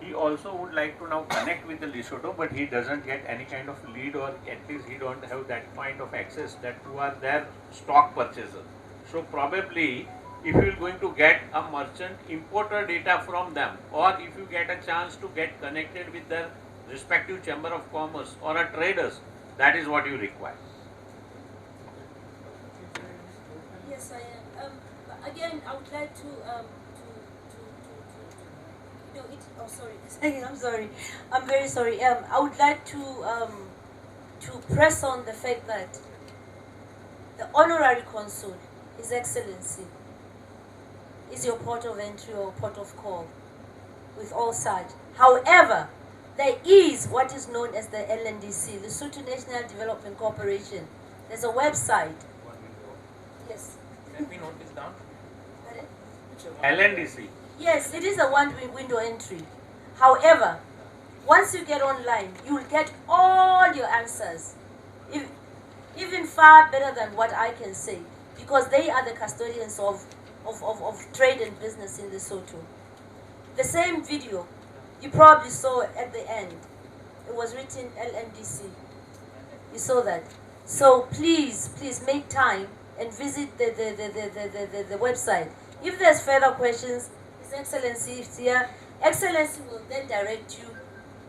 Speaker 1: He also would like to now connect with the Lesotho, but he doesn't get any kind of lead, or at least he don't have that kind of access that who are their stock purchasers. So probably if you are going to get a merchant importer data from them, or if you get a chance to get connected with their respective chamber of commerce or a traders, that is what you require.
Speaker 4: Yes, I am. Again, I would like to oh, sorry. I'm sorry. I'm very sorry. I would like to press on the fact that the honorary consul, His Excellency, is your port of entry or port of call with all such. However, there is what is known as the LNDC, Lesotho National Development Corporation. There's a website. Yes.
Speaker 7: Let me note this down.
Speaker 4: Pardon?
Speaker 1: LNDC.
Speaker 4: Yes, it is a one-window entry. However, once you get online, you will get all your answers, even far better than what I can say, because they are the custodians of trade and business in Lesotho. The same video you probably saw at the end, it was written LNDC. You saw that. So please make time and visit the website. If there's further questions, His Excellency is here. Excellency will then direct you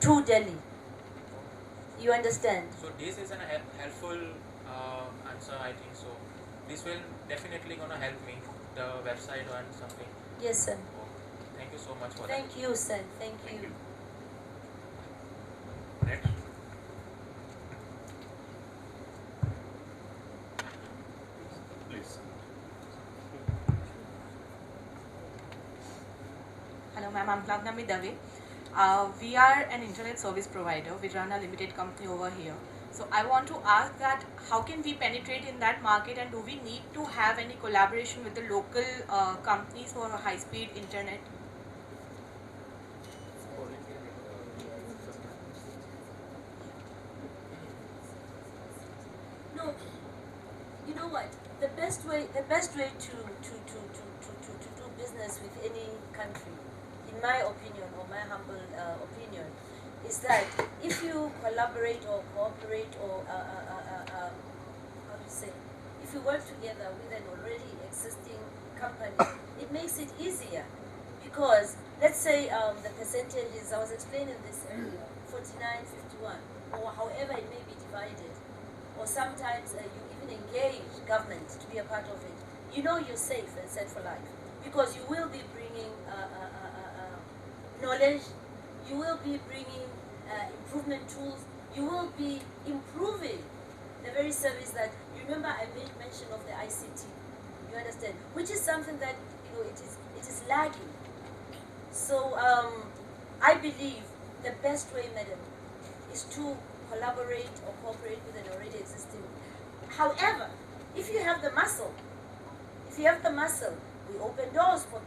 Speaker 4: to Delhi. You understand?
Speaker 7: So this is an helpful answer, I think so. This will definitely gonna help me, the website or something.
Speaker 4: Yes, sir.
Speaker 7: Oh, thank you so much for
Speaker 4: Thank you, sir. Thank you.
Speaker 1: Next. Please.
Speaker 8: Hello, ma'am. I'm Plagnami Dave. We are an internet service provider. We run a limited company over here. So I want to ask that how can we penetrate in that market, and do we need to have any collaboration with the local companies for high-speed internet?
Speaker 4: No, you know what? The best way to do business with any country, in my opinion, or my humble opinion, is that if you collaborate or cooperate or how do you say, if you work together with an already existing company, it makes it easier. Because let's say the percentages, I was explaining this earlier, 49, 51, or however it may be divided, or sometimes you even engage government to be a part of it. You know you're safe and set for life, because you will be bringing knowledge, you will be bringing improvement tools, you will be improving the very service that, you remember I made mention of the ICT, you understand, which is something that, it is lagging. So I believe the best way, madam, is to collaborate or cooperate with an already existing. However, if you have the muscle, we open doors for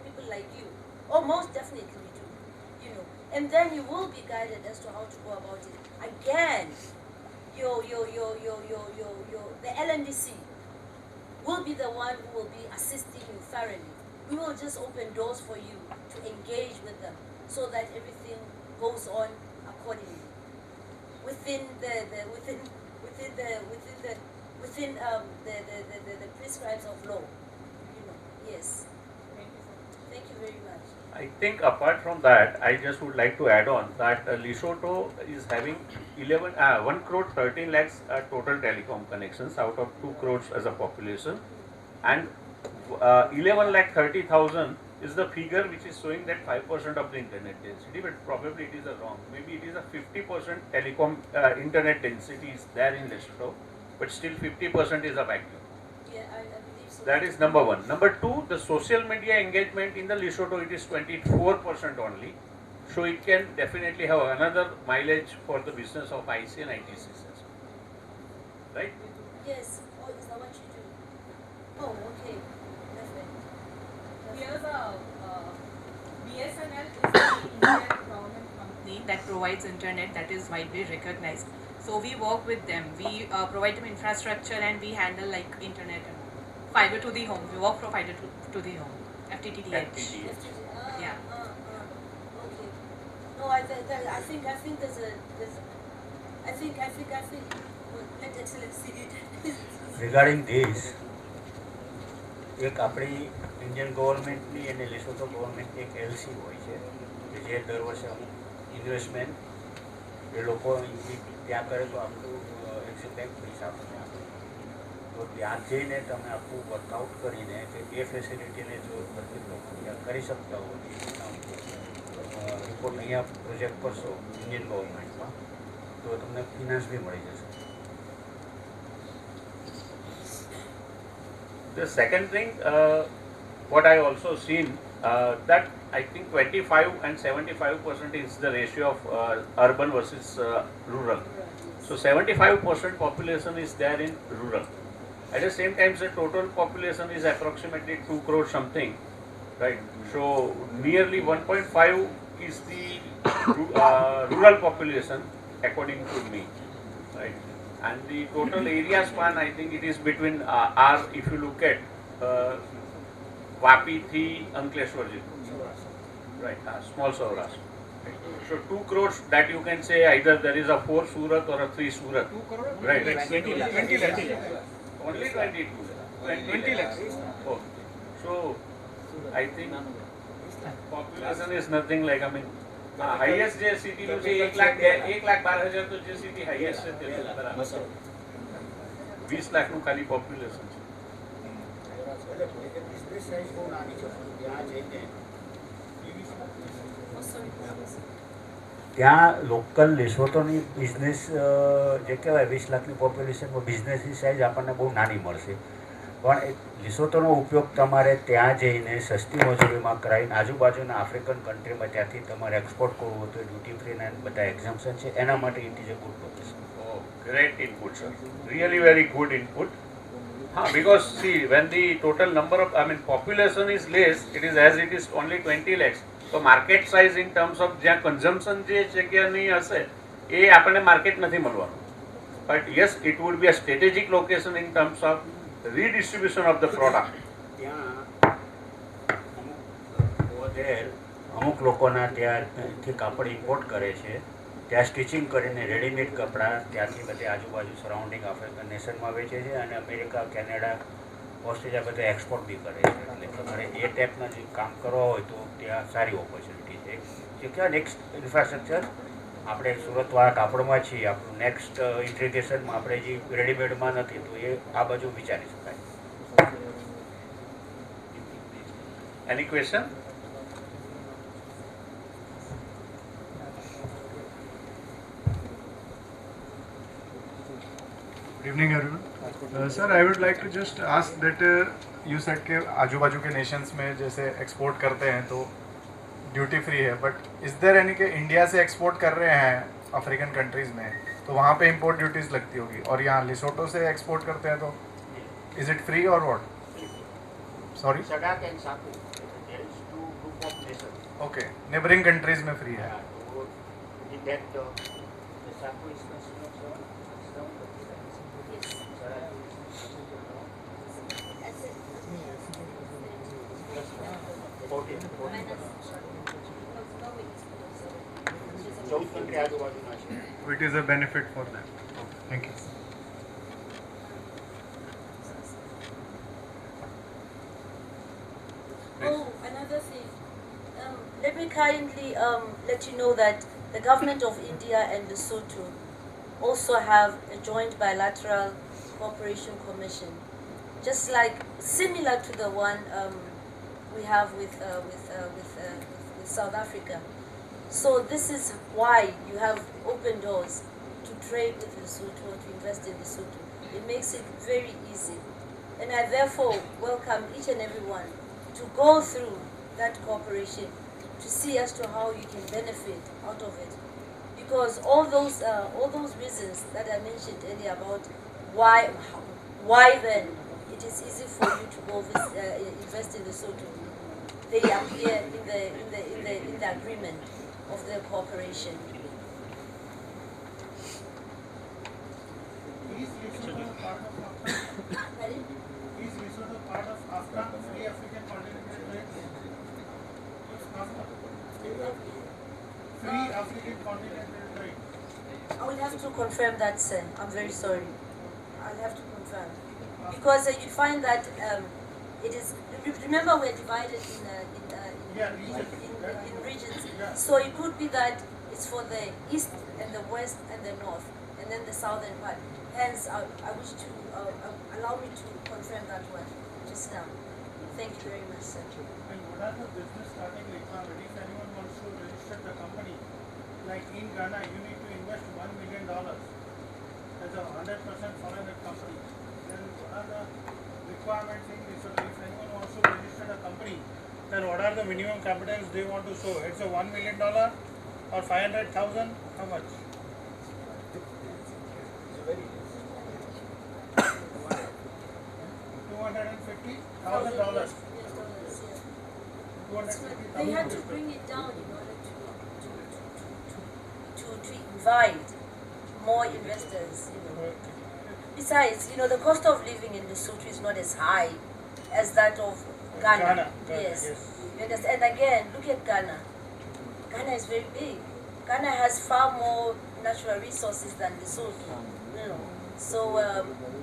Speaker 4: people like you. Oh, most definitely we do. You know, and then you will be guided as to how to go about it. Again, the LNDC will be the one who will be assisting you thoroughly. We will just open doors for you to engage with them so that everything goes on accordingly within the prescribes of law. You know, yes. Thank you very much.
Speaker 1: I think apart from that, I just would like to add on that Lesotho is having 1 crore 13 lakhs total telecom connections out of 2 crores as a population, and 11 lakh 30,000 is the figure which is showing that 5% of the internet density, but probably it is a wrong. Maybe it is a 50% telecom internet density is there in Lesotho, but still 50% is a vacuum.
Speaker 4: Yeah, I believe so.
Speaker 1: That is number one. Number two, the social media engagement in the Lesotho, it is 24% only. So it can definitely have another mileage for the business of IC and ITCs. Right?
Speaker 4: Yes. Oh, is that what you do? Oh, okay. Perfect.
Speaker 8: Here's a BSNL is the Indian government company that provides internet that is widely recognized. So we work with them. We provide them infrastructure and we handle like internet and fiber to the home. We work for fiber to the home. FTTH. Yeah.
Speaker 4: Okay. No, I think there's Let Excellency.
Speaker 6: Regarding this એક આપણી Indian ગવર્મેન્ટની અને લેસોથો ગવર્મેન્ટની એક LC હોય છે કે જે દર વર્ષે અમુક ઇન્વેસ્ટમેન્ટ એ લોકો ત્યાં કરે તો આપણું એક્સિસ બેંક પૈસા આપણને આપે તો ત્યાં જઈને તમે આખું વર્કઆઉટ કરીને કે એ ફેસિલિટીને જો બધી લોકો ત્યાં કરી શકતા હો રિપોર્ટ અહીંયા પ્રોજેક્ટ કરશો ઇન્ડિયન ગવર્મેન્ટમાં તો તમને ફિનાન્સ બી મળી જશે.
Speaker 1: The second thing, what I also seen, that I think 25 and 75% is the ratio of urban versus rural. So 75% population is there in rural. At the same time, the total population is approximately 2 crore something, right? So nearly 1.5 is the rural population, according to me, right? And the total area span, I think it is between if you look at Vapi, Thi, Ankleshwar, right? Small Saurashtra. Right. So 2 crores that you can say either there is a 4 Surat or a 3 Surat. 2 crore? Right.
Speaker 3: 20 lakhs.
Speaker 1: Only 22 lakhs. 20 lakhs. Okay. So I think population is nothing like, I mean, highest જે સિટીનું છે 1,12,000 તો જે city highest છે તે બરાબર 20 લાખનું ખાલી population છે.
Speaker 6: ત્યાં લોકલ લેસોથોની બિઝનેસ જે કહેવાય 20 લાખની પોપ્યુલેશનમાં બિઝનેસની સાઇઝ આપણને બહુ નાની મળશે, પણ લેસોથોનો ઉપયોગ તમારે ત્યાં જઈને સસ્તી મજૂરીમાં કરાવીને આજુબાજુના આફ્રિકન કન્ટ્રીમાં ત્યાંથી તમારે એક્સપોર્ટ કરવું હોય તો ડ્યુટી ફ્રીના બધા એક્ઝામ્પશન છે, એના માટે it is a good location.
Speaker 1: Oh, great input, sir. Really very good input. Because see, when the total number of, I mean, population is less, it is as it is only 20 lakhs. So market size in terms of જ્યાં consumption જે છે કે નહીં હશે એ આપણને market નથી મળવાનું. But yes, it would be a strategic location in terms of redistribution of the product.
Speaker 6: ત્યાં અમુક લોકોના ત્યાંથી કાપડ ઇમ્પોર્ટ કરે છે, ત્યાં સ્ટિચિંગ કરીને રેડીમેડ કપડાં ત્યાંથી બધે આજુબાજુ સરાઉન્ડિંગ આફ્રિકન નેશનમાં વેચે છે અને અમેરિકા, કેનેડા, ઓસ્ટ્રેલિયા બધે એક્સપોર્ટ બી કરે છે. એટલે તમારે એ ટાઈપના જે કામ કરવા હોય તો ત્યાં સારી ઓપોર્ચ્યુનિટી છે. જે કહેવાય નેક્સ્ટ ઇન્ફ્રાસ્ટ્રક્ચર આપણે સુરતવાળા કાપડમાં છીએ, આપણું નેક્સ્ટ ઇન્ટ્રિગેશનમાં આપણે જે રેડીમેડમાં નથી તો એ આ બાજુ વિચારી શકાય.
Speaker 1: Any question?
Speaker 9: Good evening, everyone. Sir, I would like to just ask that you said कि आजू बाजू के नेशंस में जैसे एक्सपोर्ट करते हैं तो ड्यूटी फ्री है, बट इज देयर एनी कि इंडिया से एक्सपोर्ट कर रहे हैं अफ्रीकन कंट्रीज में तो वहाँ पे इंपोर्ट ड्यूटीज लगती होगी, और यहाँ लेसोथो से एक्सपोर्ट करते हैं तो इज इट फ्री और what? Sorry.
Speaker 6: Sadak and Saku, there is two group of nations.
Speaker 9: Okay, neighbouring countries में फ्री है. So it is a benefit for them. Thank you.
Speaker 4: Oh, another thing. Let me kindly let you know that the government of India and Lesotho also have a joint bilateral cooperation commission, just like similar to the one we have with South Africa. So this is why you have open doors to trade with Lesotho, to invest in Lesotho. It makes it very easy. And I therefore welcome each and every one to go through that cooperation to see as to how you can benefit out of it. Because all those reasons that I mentioned earlier about why then it is easy for you to go invest in Lesotho, they appear in the agreement of the cooperation.
Speaker 10: Is Lesotho part of AFTA?
Speaker 4: Pardon?
Speaker 10: Is Lesotho part of AFTA, Free African Continental Trade? Free African Continental Trade.
Speaker 4: I will have to confirm that, sir. I'm very sorry. I'll have to confirm. Because you find that it is, remember we're divided in regions. So it could be that it's for the east and the west and the north and then the southern part. Hence, I wish to allow me to confirm that one just now. Thank you very much, sir.
Speaker 10: And what are the business starting requirements? If anyone wants to register the company, like in Ghana, you need to invest $1 million as a 100% foreign company. Then what are the requirements in Lesotho? If anyone wants to register a company, then what are the minimum capitals they want to show? It's a $1 million or 500,000? How much? $250,000.
Speaker 4: They had to bring it down in order to invite more investors. Besides, the cost of living in Lesotho is not as high as that of Ghana. Yes. You understand? And again, look at Ghana. Ghana is very big. Ghana has far more natural resources than Lesotho. So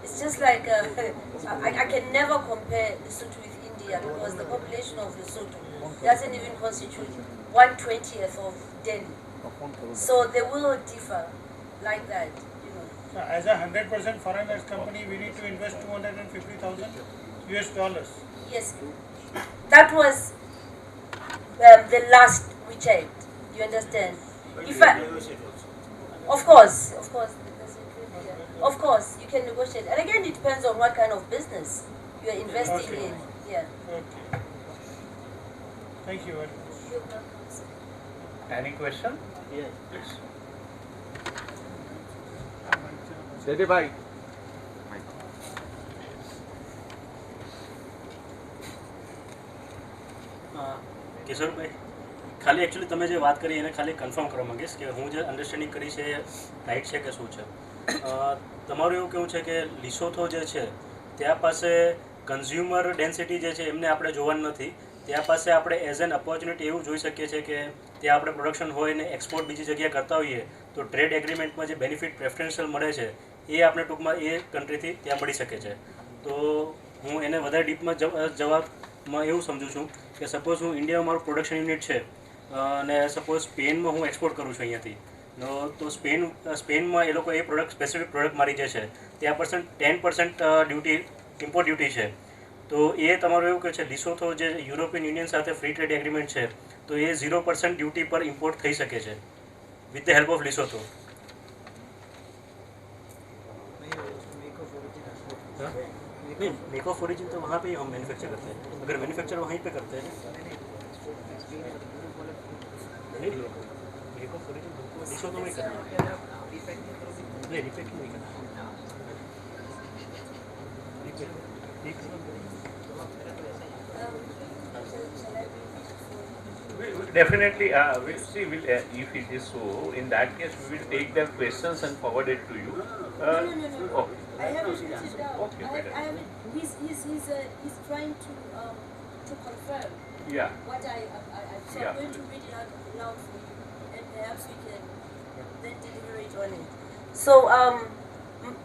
Speaker 4: it's just like I can never compare Lesotho with India because the population of Lesotho doesn't even constitute 1/20th of Delhi. So they will differ like that.
Speaker 10: As a 100% foreign company, we need to invest $250,000 US.
Speaker 4: Yes, that was the last we checked. You understand? Of course, you can negotiate. And again, it depends on what kind of business you are investing in. Yeah.
Speaker 10: Okay. Thank you very much.
Speaker 4: You're welcome, sir.
Speaker 1: Any question? Yes. Please.
Speaker 3: ભાઈ
Speaker 5: કિશોરભાઈ, ખાલી actually તમે જે વાત કરી એને ખાલી confirm કરવા માંગીશ કે હું જે અન્ડરસ્ટેન્ડિંગ કરી છે એ રાઈટ છે કે શું છે. તમારું એવું કેવું છે કે લિસોથો જે છે ત્યાં પાસે કન્ઝ્યુમર ડેન્સિટી જે છે એમને આપણે જોવાનું નથી, ત્યાં પાસે આપણે એઝ એન ઓપોર્ચ્યુનિટી એવું જોઈ શકીએ છીએ કે ત્યાં આપણે પ્રોડક્શન હોય ને એક્સપોર્ટ બીજી જગ્યાએ કરતા હોઈએ તો ટ્રેડ એગ્રીમેન્ટમાં જે બેનિફિટ પ્રેફરન્શિયલ મળે છે એ આપણે ટૂંકમાં એ કન્ટ્રીથી ત્યાં મળી શકે છે. તો હું એને વધારે ડીપમાં જવાબમાં એવું સમજું છું કે સપોઝ હું ઇન્ડિયામાં મારું પ્રોડક્શન યુનિટ છે અને સપોઝ સ્પેનમાં હું એક્સપોર્ટ કરું છું અહીંયાથી, તો સ્પેનમાં એ લોકો એ પ્રોડક્ટ સ્પેસિફિક પ્રોડક્ટ મારી જે છે ત્યાં 10% ડ્યુટી ઇમ્પોર્ટ ડ્યુટી છે. તો એ તમારું એવું કહે છે લિસોથો જે યુરોપિયન યુનિયન સાથે ફ્રી ટ્રેડ એગ્રીમેન્ટ છે તો એ 0% ડ્યુટી પર ઇમ્પોર્ટ થઈ શકે છે વિથ ધ હેલ્પ ઓફ લિસોથો. नहीं, मेक ऑफ ओरिजिन तो वहाँ पे ही हम मैन्युफैक्चर करते हैं. अगर मैन्युफैक्चर वहीं पे करते हैं नहीं, मेक ऑफ ओरिजिन लिसो तो नहीं करना, नहीं रिपैकिंग नहीं करना.
Speaker 1: Definitely, we'll see. If it is so, in that case, we will take their questions and forward it to you.
Speaker 4: No.
Speaker 1: Okay.
Speaker 4: I have it written down.
Speaker 1: Okay, better.
Speaker 4: I have it. He's trying to confirm
Speaker 1: Yeah.
Speaker 4: what I so
Speaker 1: Yeah.
Speaker 4: I'm going to read it out loud for you, and perhaps we can then deliberate on it. So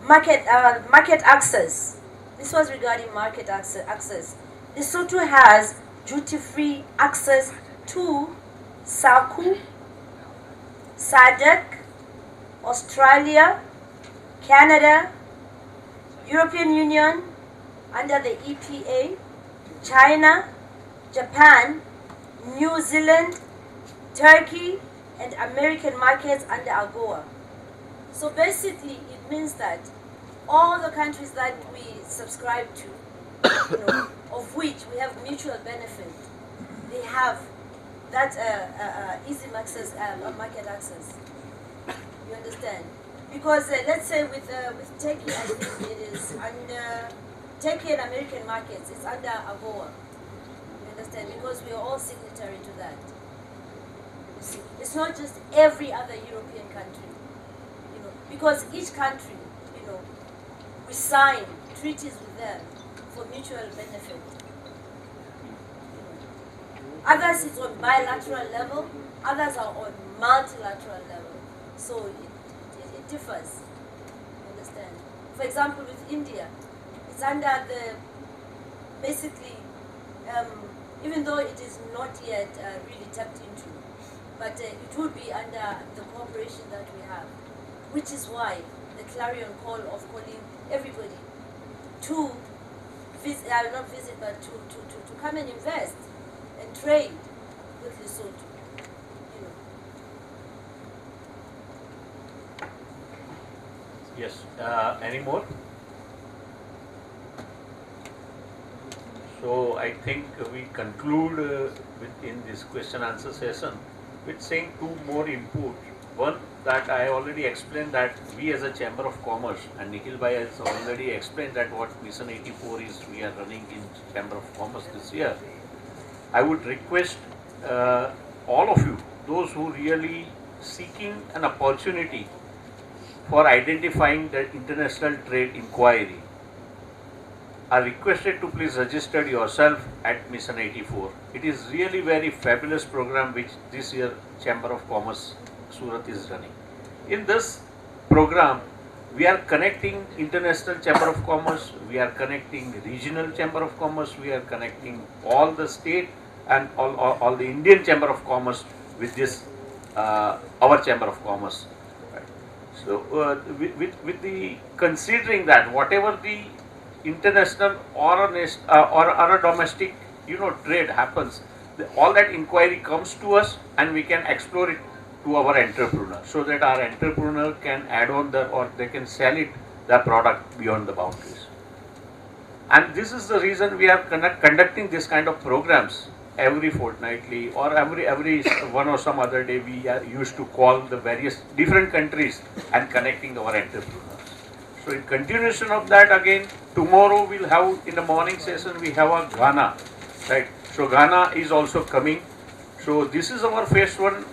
Speaker 4: market access. This was regarding market access. Lesotho has duty-free access to SACU, SADC, Australia, Canada, European Union under the EPA, China, Japan, New Zealand, Turkey, and American markets under AGOA. So basically, it means that all the countries that we subscribe to, of which we have mutual benefit, they have that easy access, market access. You understand? Because let's say with Turkey, I think it is under Turkey and American markets. It's under AGOA. You understand? Because we are all signatory to that. You see, it's not just every other European country. Because each country, we sign treaties with them for mutual benefit. Others it's on bilateral level, others are on multilateral level. So it differs. Understand? For example, with India, it's under the basically, even though it is not yet really tapped into, but it will be under the cooperation that we have, which is why the clarion call of calling everybody to visit, not visit, but to come and invest and trade with Lesotho.
Speaker 1: Yes. Any more? So I think we conclude in this question answer session with saying two more inputs. One, that I already explained that we as a Chamber of Commerce, and Nikhil Bhai has already explained that what Mission 84 is we are running in Chamber of Commerce this year. I would request all of you, those who really seeking an opportunity for identifying the international trade inquiry, are requested to please register yourself at Mission 84. It is really very fabulous program which this year Chamber of Commerce Surat is running. In this program, we are connecting International Chamber of Commerce, we are connecting Regional Chamber of Commerce, we are connecting all the state and all the Indian Chamber of Commerce with this our Chamber of Commerce. Right. So with the considering that whatever the international or a domestic trade happens, all that inquiry comes to us and we can explore it to our entrepreneur, so that our entrepreneur can add on or they can sell it the product beyond the boundaries. And this is the reason we are conducting this kind of programs every fortnightly or every one or some other day. We are used to call the various different countries and connecting our entrepreneurs. So in continuation of that, again tomorrow we'll have in the morning session we have a Ghana, right? So Ghana is also coming. So this is our phase one,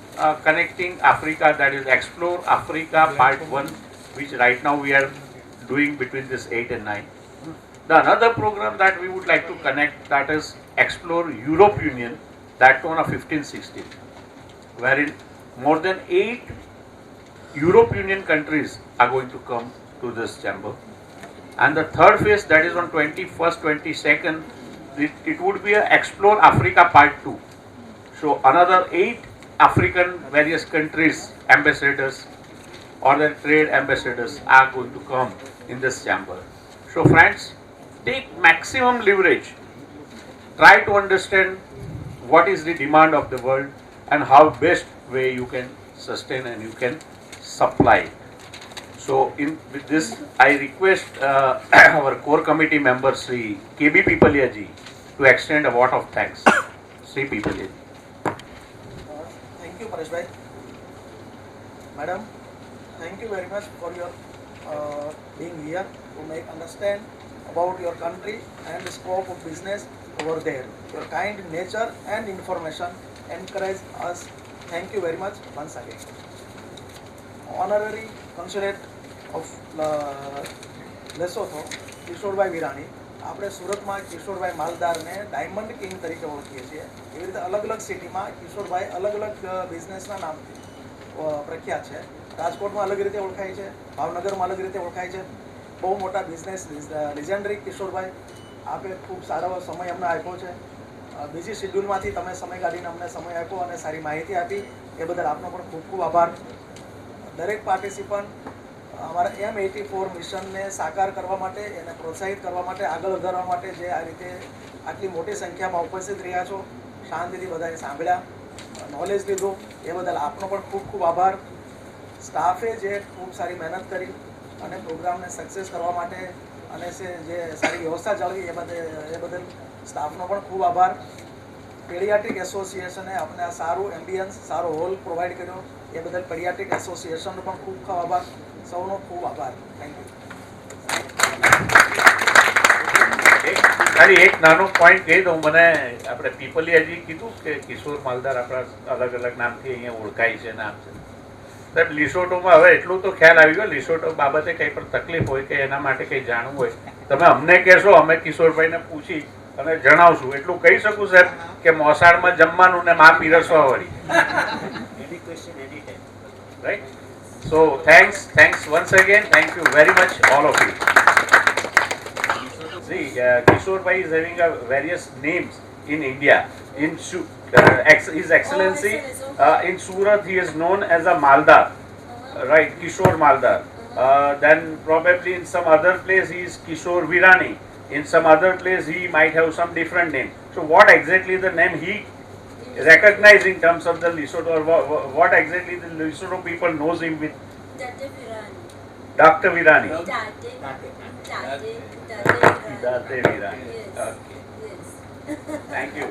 Speaker 1: connecting Africa, that is Explore Africa Part 1, which right now we are doing between this 8 and 9. The another program that we would like to connect, that is Explore Europe Union, that one of 15-16, wherein more than 8 Europe Union countries are going to come to this chamber. And the third phase, that is on 21st, 22nd, it would be a Explore Africa Part 2. So another 8 African various countries ambassadors or their trade ambassadors are going to come in this chamber. So friends, take maximum leverage. Try to understand what is the demand of the world and how best way you can sustain and you can supply. So with this, I request our core committee member Sri KB Pipalia ji to extend a vote of thanks. Sri Pipalia ji.
Speaker 10: Thank you, Paresh bhai. Madam, thank you very much for your being here to make understand about your country and the scope of business over there. Your kind nature and information
Speaker 11: encouraged us. Thank you very much once again. Honorary Consulate of Lesotho, Kishorbhai Virani. આપણે સુરતમાં Kishorbhai માલદારને diamond king તરીકે ઓળખીએ છીએ. એવી રીતે અલગ અલગ સિટીમાં કિશોરભાઈ અલગ અલગ બિઝનેસના નામથી પ્રખ્યાત છે. રાજકોટમાં અલગ રીતે ઓળખાય છે, ભાવનગરમાં અલગ રીતે ઓળખાય છે. બહુ મોટા બિઝનેસ લિજેન્ડરી કિશોરભાઈ, આપે ખૂબ સારો સમય અમને આપ્યો છે. બીજી શેડ્યુલમાંથી તમે સમય કાઢીને અમને સમય આપ્યો અને સારી માહિતી આપી, એ બદલ આપનો પણ ખૂબ ખૂબ આભાર. દરેક પાર્ટિસિપન્ટ અમારા M84 મિશનને સાકાર કરવા માટે, એને પ્રોત્સાહિત કરવા માટે, આગળ વધારવા માટે જે આ રીતે આટલી મોટી સંખ્યામાં ઉપસ્થિત રહ્યા છો, શાંતિથી બધાને સાંભળ્યા, નોલેજ લીધું, એ બદલ આપનો પણ ખૂબ ખૂબ આભાર. સ્ટાફે જે ખૂબ સારી મહેનત કરી અને પ્રોગ્રામને સક્સેસ કરવા માટે અને જે સારી વ્યવસ્થા જાળવી, એ બદલ સ્ટાફનો પણ ખૂબ આભાર. પેડિયાટ્રિક એસોસિએશને આપણે આ સારું એમ્બિયન્સ, સારો હોલ પ્રોવાઈડ કર્યો, એ બદલ પેડિયાટ્રિક એસોસિએશનનો પણ ખૂબ ખૂબ આભાર. સૌનો ખૂબ આભાર. Thank you.
Speaker 1: ખાલી એક નાનો પોઈન્ટ કહી દઉં. મને આપણે પીપલીએ હજી કીધું કે કિશોર માલદાર આપણા અલગ અલગ નામથી અહીંયા ઓળખાય છે, નામ છે. સાહેબ લિસોટોમાં હવે એટલું તો ખ્યાલ આવી ગયો, લિસોટો બાબતે કંઈ પણ તકલીફ હોય કે એના માટે કંઈ જાણવું હોય, તમે અમને કહેશો, અમે કિશોરભાઈને પૂછી અને જણાવશું. એટલું કહી શકું સાહેબ કે મોસાળમાં જમવાનું ને માં પીરસવા વાળી. Right. So thanks once again. Thank you very much, all of you. See, Kishore Bhai is having various names in India. In His Excellency, in Surat he is known as a Maldar, right? Kishore Maldar. Then probably in some other place he is Kishore Virani. In some other place he might have some different name. So what exactly the name he recognized in terms of the Lesotho, or what exactly the Lesotho people knows him with? Dr. Virani. Date Virani.
Speaker 4: Yes.
Speaker 1: Okay.
Speaker 4: Yes.
Speaker 1: Thank you.